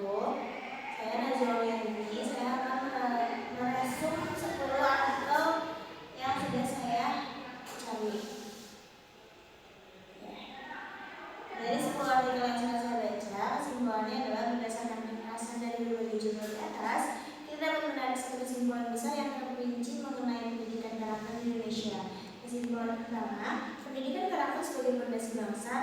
wabarakatuh. Saya Nazwa ini, saya akan meresum 10 artikel yang sudah saya cari. Dari 10 artikel yang sudah saya baca, kesimpulannya adalah berdasarkan penjelasan dari berbagai judul di atas, kita dapat menarik satu kesimpulan besar yang terperinci mengenai pendidikan karakter di Indonesia. Kesimpulan pertama, pendidikan karakter sebagai fondasi bangsa.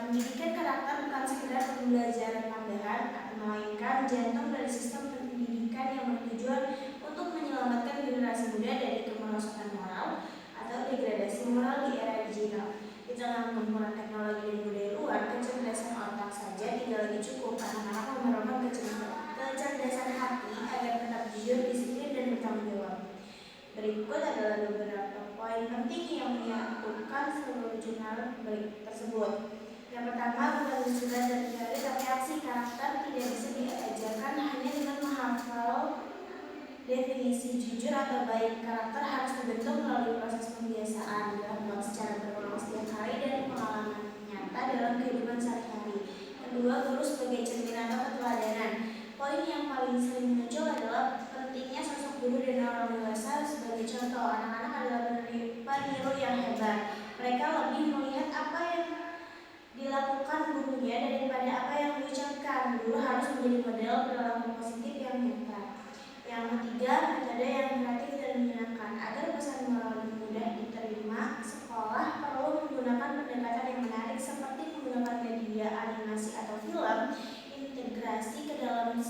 Pendidikan karakter bukan sekedar pembelajaran tambahan, melainkan jantung dari sistem pendidikan yang bertujuan untuk menyelamatkan generasi muda dari kemerosotan moral atau degradasi moral di era digital. Di tengah gempuran teknologi dan budaya luar, kecerdasan otak saja tidak lagi cukup. Anak-anak memerlukan kecerdasan hati agar tetap jujur, disiplin, dan bertanggung jawab. Berikut adalah beberapa poin penting yang menyatukan seluruh jurnal tersebut. Yang pertama, bukan sekedar dari teori tapi aksi. Karakter tidak bisa diajarkan hanya dengan menghafal definisi. Jujur atau baik karakter harus dibentuk melalui proses pembiasaan, dilakukan secara berulang setiap hari, dan pengalaman nyata dalam kehidupan sehari-hari. Kedua, guru sebagai cermin atau keteladanan. Poin yang paling sering muncul adalah pentingnya sosok guru dan orang dewasa sebagai contoh. Anak-anak adalah peniru yang hebat. Mereka lebih melihat apa yang dilakukan gurunya daripada apa yang diucapkan. Guru harus menjadi model perilaku positif yang nyata. Yang ketiga, metode yang kreatif dan menyenangkan. Agar pesan moral lebih mudah diterima, sekolah perlu menggunakan pendekatan yang menarik seperti menggunakan media, animasi, atau film, integrasi ke dalam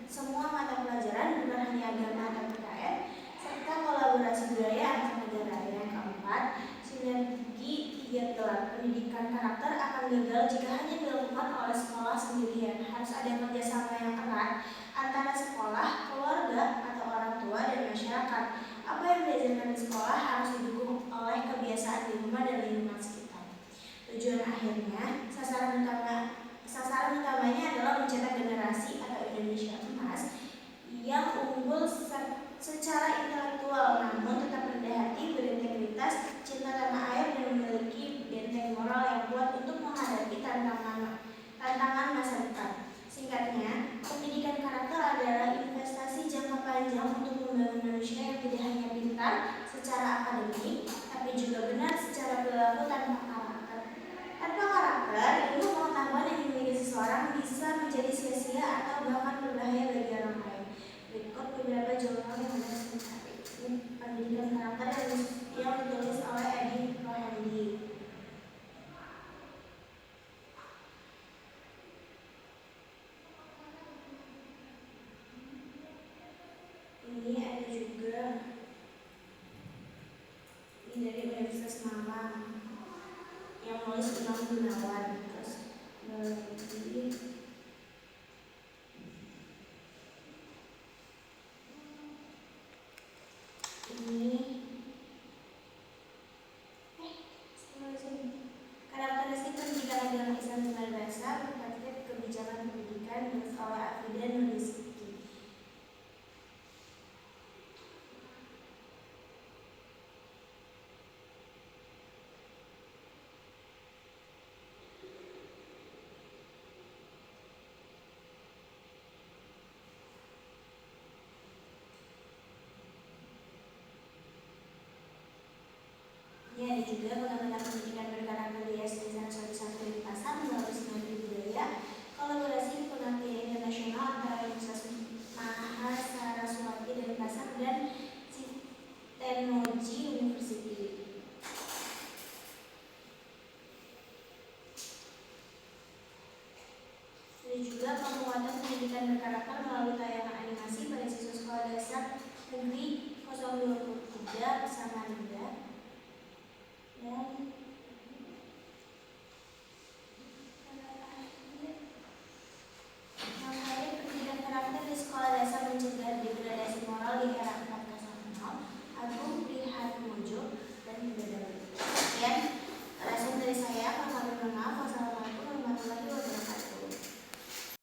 semua mata pelajaran, bukan hanya agama atau PKN, serta kolaborasi budaya antar negara. Yang keempat, sinergi tiga pilar. Pendidikan karakter akan gagal jika hanya dilakukan oleh sekolah sendirian. Harus ada kerjasama yang erat antara sekolah, keluarga, atau orang tua, dan masyarakat. Apa yang diajarkan di sekolah harus didukung oleh kebiasaan di rumah dan lingkungan sekitar. Tujuan akhirnya, sasaran utamanya adalah mencetak generasi atau Indonesia emas yang unggul secara intelektual, namun tetap rendah hati, berintegritas, cinta tanah air, dan memiliki benteng moral yang kuat untuk menghadapi tantangan masa depan. Singkatnya, pendidikan karakter adalah investasi jangka panjang untuk membangun manusia yang tidak hanya pintar secara akademik, tapi juga benar secara perilaku. Tanpa karakter, ilmu pengetahuan yang dimiliki seseorang bisa menjadi sia-sia atau bahkan berbahaya bagi orang lain. Berikut beberapa jurnal yang ada mencari pendidikan karakter yang ditulis oleh Edi Rohandi. Ini ada juga ini dari Universitas Malang yang menulis Imam Gunawan. Terus karakteristik pendidikan agama Islam dengan bahasa berkaitan kebijakan pendidikan menulis oleh Afidan Rizki. Ini ada juga bagaimana pendidikan berkarakter di SD satu di Pasar melalui sinergi budaya, kolaborasi penelitian internasional antara Universitas Mahasaraswati dari Pasar dan Teknologi University. Ada juga penguatan pendidikan berkarakter melalui tayangan animasi pada siswa sekolah dasar negeri 023 Pesanan